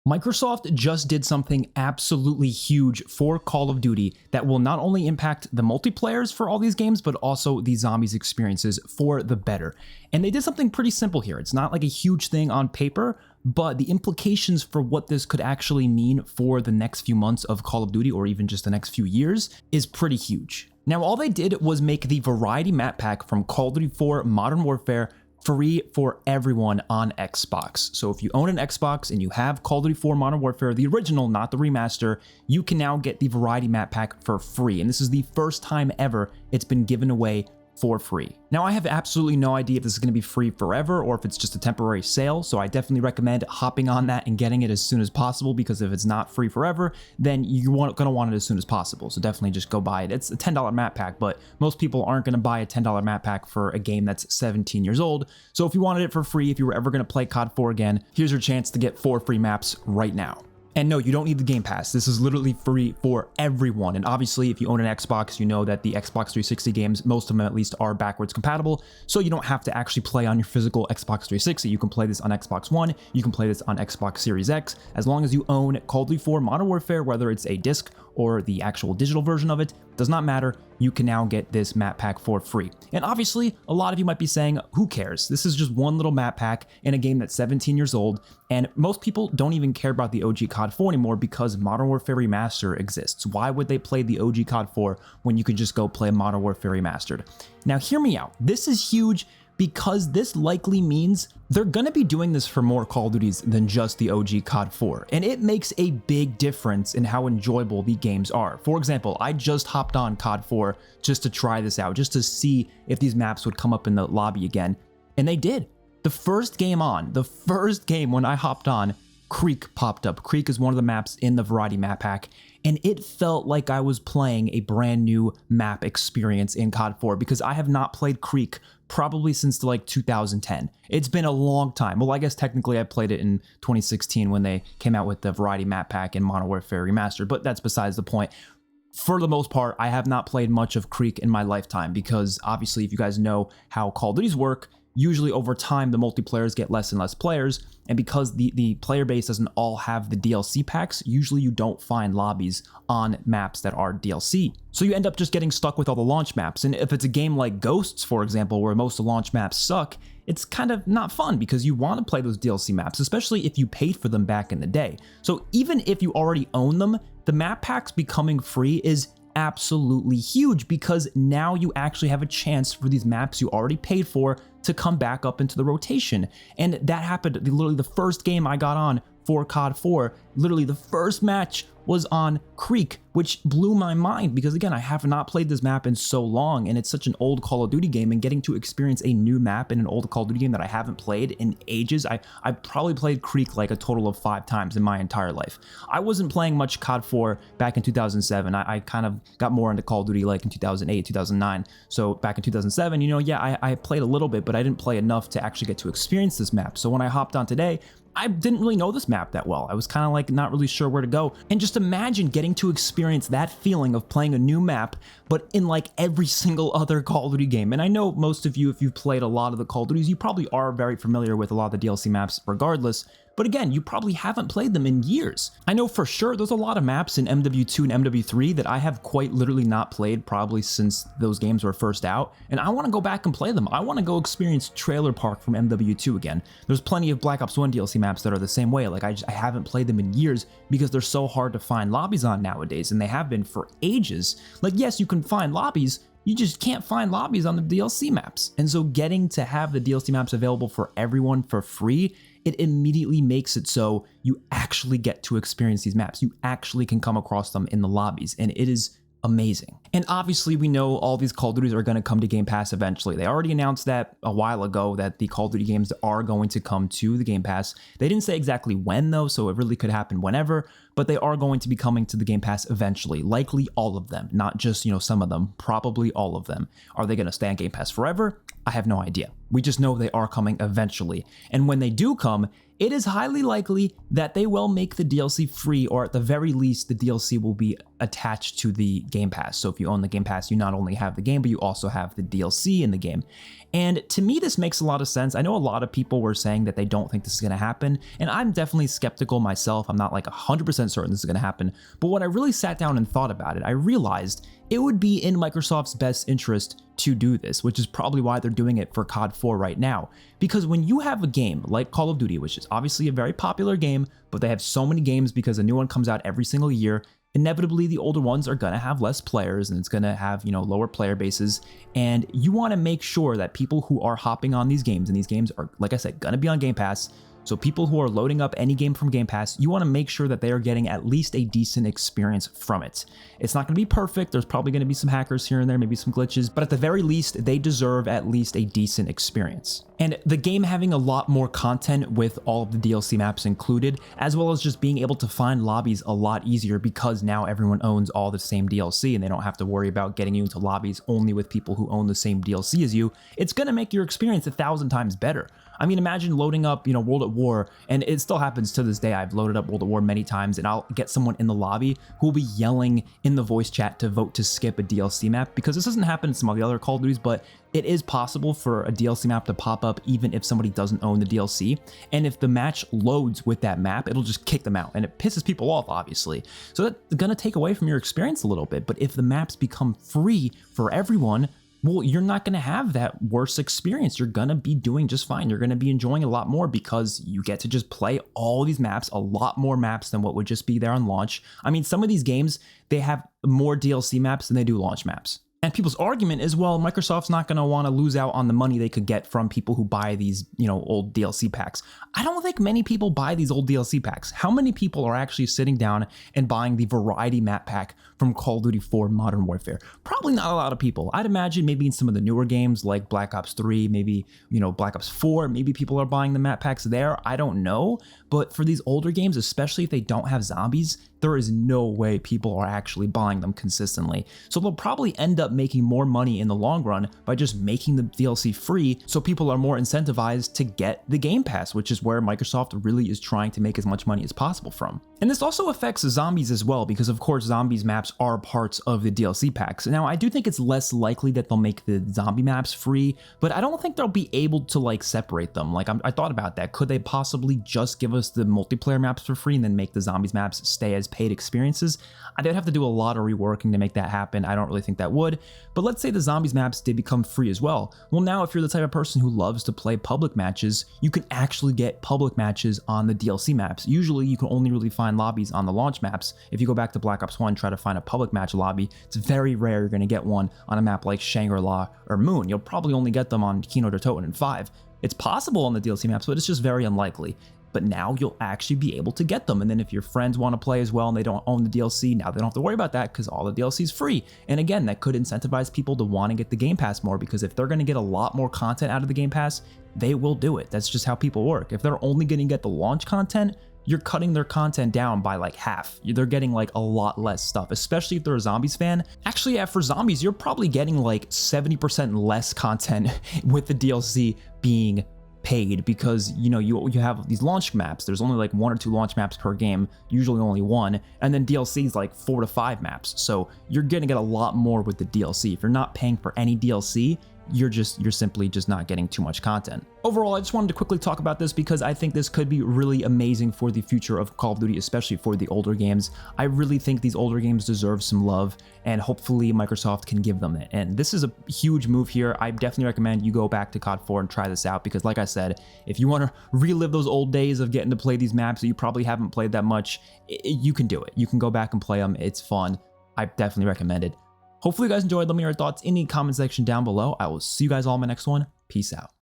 Microsoft just did something absolutely huge for Call of Duty that will not only impact the multiplayers for all these games, but also the zombies experiences for the better. And they did something pretty simple here. It's not like a huge thing on paper, but the implications for what this could actually mean for the next few months of Call of Duty, or even just the next few years, is pretty huge. Now, all they did was make the Variety Map Pack from Call of Duty 4 Modern Warfare free for everyone on Xbox. So if you own an Xbox and you have Call of Duty 4 Modern Warfare, the original, not the remaster, you can now get the Variety Map Pack for free. And this is the first time ever it's been given away for free. Now, I have absolutely no idea if this is going to be free forever or if it's just a temporary sale, so I definitely recommend hopping on that and getting it as soon as possible, because if it's not free forever, then you're going to want it as soon as possible. So definitely just go buy it. It's a $10 map pack, but most people aren't going to buy a $10 map pack for a game that's 17 years old. So if you wanted it for free, if you were ever going to play COD 4 again, here's your chance to get 4 free maps right now. And no, you don't need the Game Pass. This is literally free for everyone. And obviously, if you own an Xbox, you know that the Xbox 360 games, most of them at least, are backwards compatible. So you don't have to actually play on your physical Xbox 360. You can play this on Xbox One. You can play this on Xbox Series X. As long as you own Call of Duty 4 Modern Warfare, whether it's a disc or the actual digital version of it, does not matter. You can now get this map pack for free. And obviously, a lot of you might be saying, who cares? This is just one little map pack in a game that's 17 years old, and most people don't even care about the OG COD 4 anymore because Modern Warfare Remastered exists. Why would they play the OG COD 4 when you can just go play Modern Warfare Remastered? Now, hear me out. This is huge, because this likely means they're gonna be doing this for more Call of Duties than just the OG COD 4, and it makes a big difference in how enjoyable the games are. For example, I just hopped on COD 4 just to try this out, just to see if these maps would come up in the lobby again, and they did. The first game when I hopped on, Creek popped up. Creek is one of the maps in the Variety Map Pack, and it felt like I was playing a brand new map experience in COD 4, because I have not played Creek probably since like 2010. It's been a long time. Well, I guess technically I played it in 2016 when they came out with the Variety Map Pack and Modern Warfare Remastered, but that's besides the point. For the most part, I have not played much of Creek in my lifetime, because obviously, if you guys know how Call of Duties work, usually over time the multiplayers get less and less players, and because the player base doesn't all have the DLC packs, usually you don't find lobbies on maps that are DLC. So you end up just getting stuck with all the launch maps, and if it's a game like Ghosts, for example, where most of the launch maps suck, it's kind of not fun because you want to play those DLC maps, especially if you paid for them back in the day. So even if you already own them, the map packs becoming free is absolutely huge, because now you actually have a chance for these maps you already paid for to come back up into the rotation. And that happened literally the first game I got on for COD 4. Literally the first match was on Creek, which blew my mind, because again, I have not played this map in so long, and it's such an old Call of Duty game, and getting to experience a new map in an old Call of Duty game that I haven't played in ages. I probably played Creek like a total of 5 times in my entire life. I wasn't playing much COD 4 back in 2007. I kind of got more into Call of Duty like in 2008, 2009. So back in 2007, I played a little bit, but I didn't play enough to actually get to experience this map. So when I hopped on today, I didn't really know this map that well. I was kind of like not really sure where to go. And just imagine getting to experience that feeling of playing a new map, but in like every single other Call of Duty game. And I know most of you, if you've played a lot of the Call of Duties, you probably are very familiar with a lot of the DLC maps regardless. But again, you probably haven't played them in years. I know for sure there's a lot of maps in MW2 and MW3 that I have quite literally not played probably since those games were first out, and I want to go back and play them. I want to go experience Trailer Park from MW2 again. There's plenty of Black Ops 1 DLC maps that are the same way. Like I haven't played them in years because they're so hard to find lobbies on nowadays, and they have been for ages. Like, yes, you can find lobbies, you just can't find lobbies on the DLC maps. And so getting to have the DLC maps available for everyone for free, it immediately makes it so you actually get to experience these maps. You actually can come across them in the lobbies, and it is amazing. And obviously we know all these Call of Duties are going to come to Game Pass eventually. They already announced that a while ago, that the Call of Duty games are going to come to the Game Pass. They didn't say exactly when though, so it really could happen whenever, but they are going to be coming to the Game Pass eventually. Likely all of them, not just, some of them, probably all of them. Are they going to stay on Game Pass forever? I have no idea. We just know they are coming eventually. And when they do come, it is highly likely that they will make the DLC free, or at the very least, the DLC will be attached to the Game Pass. So if if you own the Game Pass, you not only have the game, but you also have the DLC in the game. And to me, this makes a lot of sense. I know a lot of people were saying that they don't think this is going to happen, and I'm definitely skeptical myself. I'm not like 100% certain this is going to happen, but when I really sat down and thought about it, I realized it would be in Microsoft's best interest to do this, which is probably why they're doing it for COD 4 right now. Because when you have a game like Call of Duty, which is obviously a very popular game, but they have so many games because a new one comes out every single year, inevitably the older ones are going to have less players and it's going to have, lower player bases. And you want to make sure that people who are hopping on these games, and these games are, like I said, going to be on Game Pass. So people who are loading up any game from Game Pass, you want to make sure that they are getting at least a decent experience from it. It's not going to be perfect. There's probably going to be some hackers here and there, maybe some glitches, but at the very least, they deserve at least a decent experience. And the game having a lot more content with all of the DLC maps included, as well as just being able to find lobbies a lot easier because now everyone owns all the same DLC and they don't have to worry about getting you into lobbies only with people who own the same DLC as you. It's going to make your experience 1,000 times better. I mean, imagine loading up, World at War, and it still happens to this day. I've loaded up World at War many times, and I'll get someone in the lobby who will be yelling in the voice chat to vote to skip a DLC map, because this doesn't happen in some of the other Call of Duties, but it is possible for a DLC map to pop up even if somebody doesn't own the DLC. And if the match loads with that map, it'll just kick them out, and it pisses people off, obviously. So that's gonna take away from your experience a little bit. But if the maps become free for everyone, well, you're not going to have that worse experience. You're going to be doing just fine. You're going to be enjoying a lot more because you get to just play all these maps, a lot more maps than what would just be there on launch. I mean, some of these games, they have more DLC maps than they do launch maps. And people's argument is, well, Microsoft's not going to want to lose out on the money they could get from people who buy these, old DLC packs. I don't think many people buy these old DLC packs. How many people are actually sitting down and buying the variety map pack from Call of Duty 4 Modern Warfare? Probably not a lot of people. I'd imagine maybe in some of the newer games like Black Ops 3, maybe, Black Ops 4, maybe people are buying the map packs there. I don't know. But for these older games, especially if they don't have zombies, there is no way people are actually buying them consistently. So they'll probably end up making more money in the long run by just making the DLC free, so people are more incentivized to get the Game Pass, which is where Microsoft really is trying to make as much money as possible from. And this also affects zombies as well, because of course zombies maps are parts of the DLC packs. Now I do think it's less likely that they'll make the zombie maps free, but I don't think they'll be able to separate them. I thought about that. Could they possibly just give us the multiplayer maps for free and then make the zombies maps stay as paid experiences? They'd have to do a lot of reworking to make that happen. I don't really think that would. But let's say the zombies maps did become free as well. Well, now if you're the type of person who loves to play public matches, you can actually get public matches on the DLC maps. Usually you can only really find lobbies on the launch maps. If you go back to Black Ops 1, try to find a public match lobby, it's very rare you're going to get one on a map like Shangri-La or Moon. You'll probably only get them on Kino der Toten and 5. It's possible on the DLC maps, but it's just very unlikely. But now you'll actually be able to get them. And then if your friends want to play as well and they don't own the DLC, now they don't have to worry about that because all the DLC is free. And again, that could incentivize people to want to get the Game Pass more, because if they're going to get a lot more content out of the Game Pass, they will do it. That's just how people work. If they're only going to get the launch content, you're cutting their content down by half. They're getting a lot less stuff, especially if they're a zombies fan. Actually, yeah, for zombies, you're probably getting 70% less content with the DLC being paid, because you have these launch maps. There's only 1 or 2 launch maps per game, usually only 1, and then DLC is 4 to 5 maps. So you're gonna get a lot more with the DLC. If you're not paying for any DLC, you're simply just not getting too much content. Overall, I just wanted to quickly talk about this because I think this could be really amazing for the future of Call of Duty, especially for the older games. I really think these older games deserve some love, and hopefully Microsoft can give them it. And this is a huge move here. I definitely recommend you go back to COD 4 and try this out, because like I said, if you want to relive those old days of getting to play these maps that you probably haven't played that much, you can do it. You can go back and play them. It's fun. I definitely recommend it. Hopefully you guys enjoyed. Let me know your thoughts in the comment section down below. I will see you guys all in my next one. Peace out.